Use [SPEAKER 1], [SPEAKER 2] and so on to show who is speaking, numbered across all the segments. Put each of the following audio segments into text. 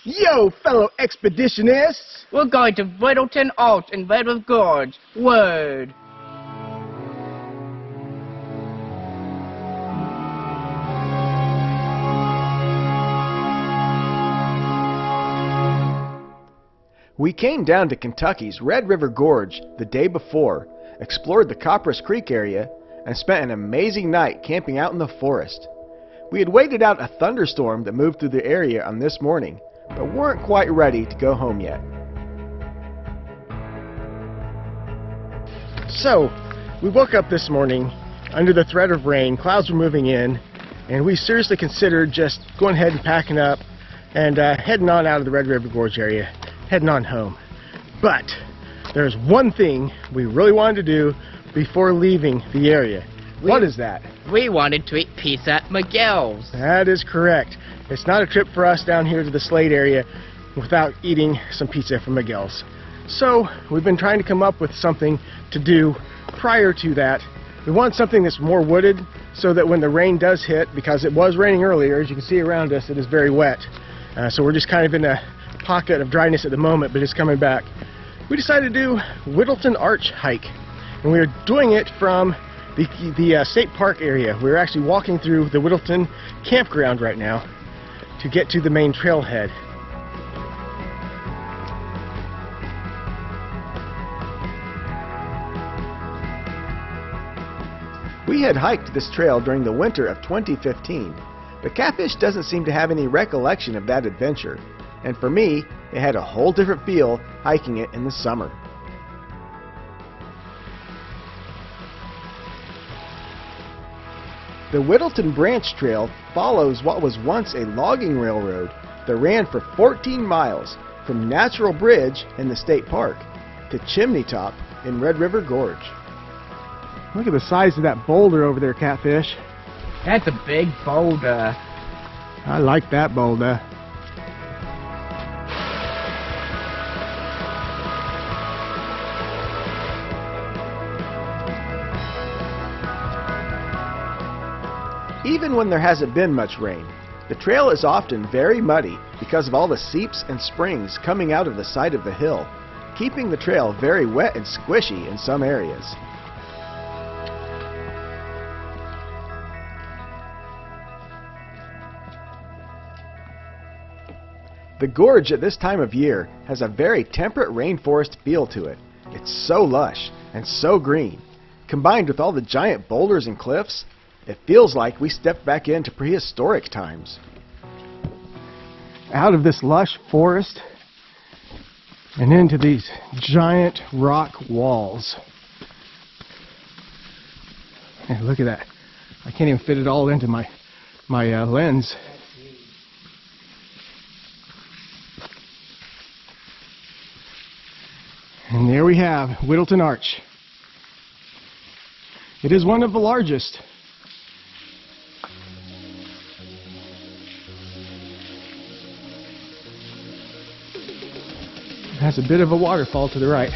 [SPEAKER 1] Yo, fellow expeditionists!
[SPEAKER 2] We're going to Whittleton Arch and Red River Gorge. Word.
[SPEAKER 1] We came down to Kentucky's Red River Gorge the day before, explored the Copperas Creek area, and spent an amazing night camping out in the forest. We had waited out a thunderstorm that moved through the area on this morning, but weren't quite ready to go home yet. So, we woke up this morning under the threat of rain, clouds were moving in, and we seriously considered just going ahead and packing up and heading on out of the Red River Gorge area, heading on home. But there's one thing we really wanted to do before leaving the area. What is that?
[SPEAKER 2] We wanted to eat pizza at Miguel's.
[SPEAKER 1] That is correct. It's not a trip for us down here to the Slade area without eating some pizza from Miguel's. So we've been trying to come up with something to do prior to that. We want something that's more wooded so that when the rain does hit, because it was raining earlier, as you can see around us, it is very wet. So we're just kind of in a pocket of dryness at the moment, but it's coming back. We decided to do Whittleton Arch hike, and we're doing it from the state park area. We're actually walking through the Whittleton Campground right now to get to the main trailhead. We had hiked this trail during the winter of 2015, but Catfish doesn't seem to have any recollection of that adventure, and for me, it had a whole different feel hiking it in the summer. The Whittleton Branch Trail follows what was once a logging railroad that ran for 14 miles from Natural Bridge in the state park to Chimney Top in Red River Gorge. Look at the size of that boulder over there, Catfish.
[SPEAKER 2] That's a big boulder.
[SPEAKER 1] I like that boulder. Even when there hasn't been much rain, the trail is often very muddy because of all the seeps and springs coming out of the side of the hill, keeping the trail very wet and squishy in some areas. The gorge at this time of year has a very temperate rainforest feel to it. It's so lush and so green. Combined with all the giant boulders and cliffs, it feels like we stepped back into prehistoric times. Out of this lush forest and into these giant rock walls. Hey, look at that. I can't even fit it all into my lens. And there we have Whittleton Arch. It is one of the largest. It has a bit of a waterfall to the right.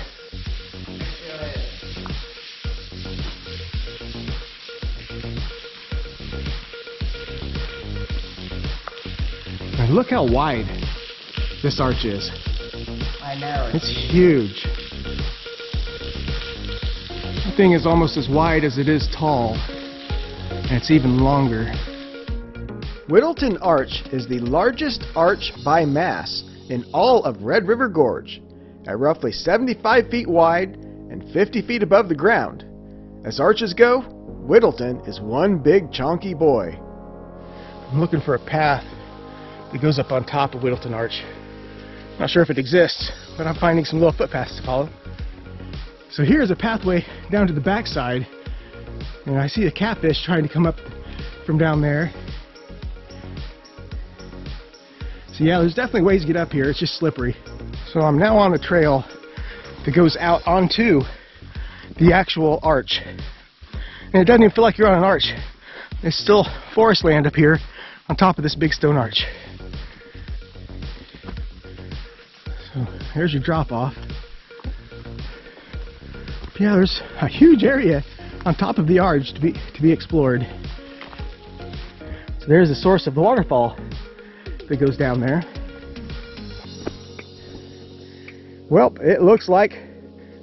[SPEAKER 1] And look how wide this arch is.
[SPEAKER 2] I know.
[SPEAKER 1] It's huge. The thing is almost as wide as it is tall, and it's even longer. Whittleton Arch is the largest arch by mass in all of Red River Gorge, at roughly 75 feet wide and 50 feet above the ground. As arches go, Whittleton is one big chonky boy. I'm looking for a path that goes up on top of Whittleton Arch. Not sure if it exists, but I'm finding some little footpaths to follow. So here's a pathway down to the backside, and I see a catfish trying to come up from down there. So yeah, there's definitely ways to get up here, it's just slippery. So I'm now on a trail that goes out onto the actual arch. And it doesn't even feel like you're on an arch. There's still forest land up here on top of this big stone arch. So there's your drop off. Yeah, there's a huge area on top of the arch to be explored. So there's the source of the waterfall that goes down there. Well, it looks like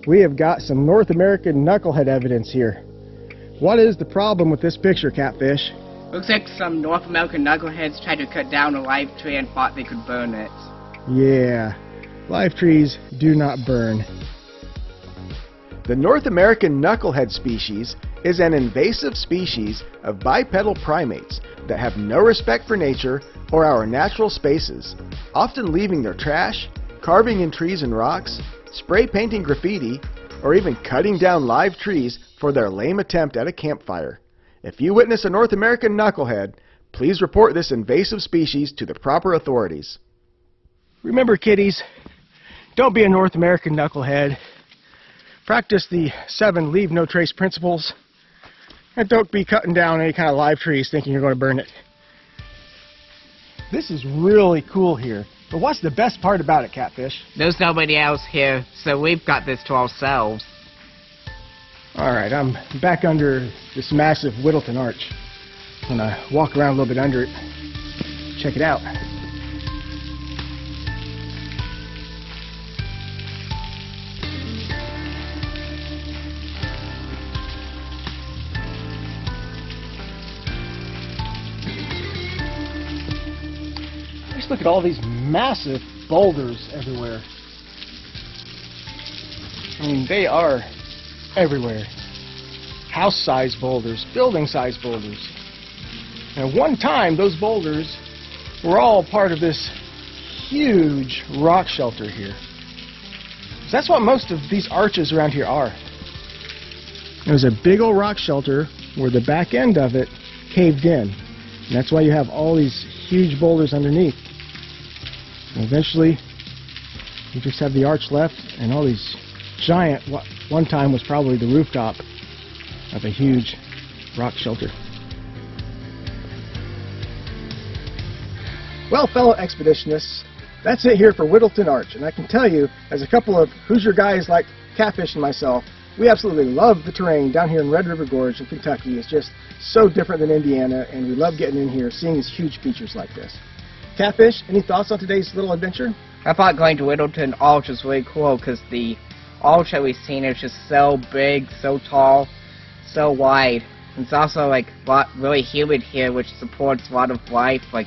[SPEAKER 1] we have got some North American knucklehead evidence here. What is the problem with this picture, Catfish?
[SPEAKER 2] Looks like some North American knuckleheads tried to cut down a live tree and thought they could burn it.
[SPEAKER 1] Yeah, live trees do not burn. The North American knucklehead species is an invasive species of bipedal primates that have no respect for nature or our natural spaces, often leaving their trash, carving in trees and rocks, spray painting graffiti, or even cutting down live trees for their lame attempt at a campfire. If you witness a North American knucklehead, please report this invasive species to the proper authorities. Remember, kiddies, don't be a North American knucklehead. Practice the 7 leave no trace principles, and don't be cutting down any kind of live trees thinking you're going to burn it. This is really cool here, but what's the best part about it, Catfish?
[SPEAKER 2] There's nobody else here, so we've got this to ourselves.
[SPEAKER 1] Alright, I'm back under this massive Whittleton Arch. I'm going to walk around a little bit under it, check it out. Just look at all these massive boulders everywhere. I mean, they are everywhere. House-sized boulders, building-sized boulders. And at one time, those boulders were all part of this huge rock shelter here. So that's what most of these arches around here are. There's a big old rock shelter where the back end of it caved in. And that's why you have all these huge boulders underneath. And eventually, you just have the arch left and all these giant, what one time was probably the rooftop of a huge rock shelter. Well, fellow expeditionists, that's it here for Whittleton Arch. And I can tell you, as a couple of Hoosier guys like Catfish and myself, we absolutely love the terrain down here in Red River Gorge in Kentucky. It's just so different than Indiana, and we love getting in here, seeing these huge features like this. Catfish, any thoughts on today's little adventure?
[SPEAKER 2] I thought going to Whittleton Arch was really cool because the arch that we've seen is just so big, so tall, so wide. It's also like really humid here, which supports a lot of life. Like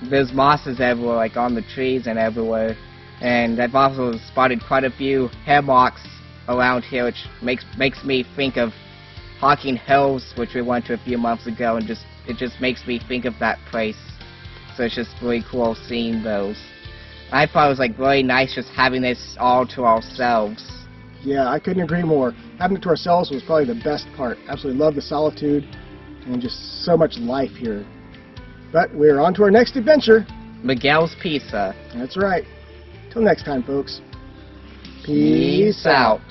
[SPEAKER 2] there's mosses everywhere, like on the trees and everywhere. And I've also spotted quite a few hammocks around here, which makes me think of Hocking Hills, which we went to a few months ago, and it just makes me think of that place. So it's just really cool seeing those. I thought it was like really nice just having this all to ourselves.
[SPEAKER 1] Yeah, I couldn't agree more. Having it to ourselves was probably the best part. Absolutely love the solitude and just so much life here. But we're on to our next adventure.
[SPEAKER 2] Miguel's Pizza.
[SPEAKER 1] That's right. Till next time, folks.
[SPEAKER 2] Peace out.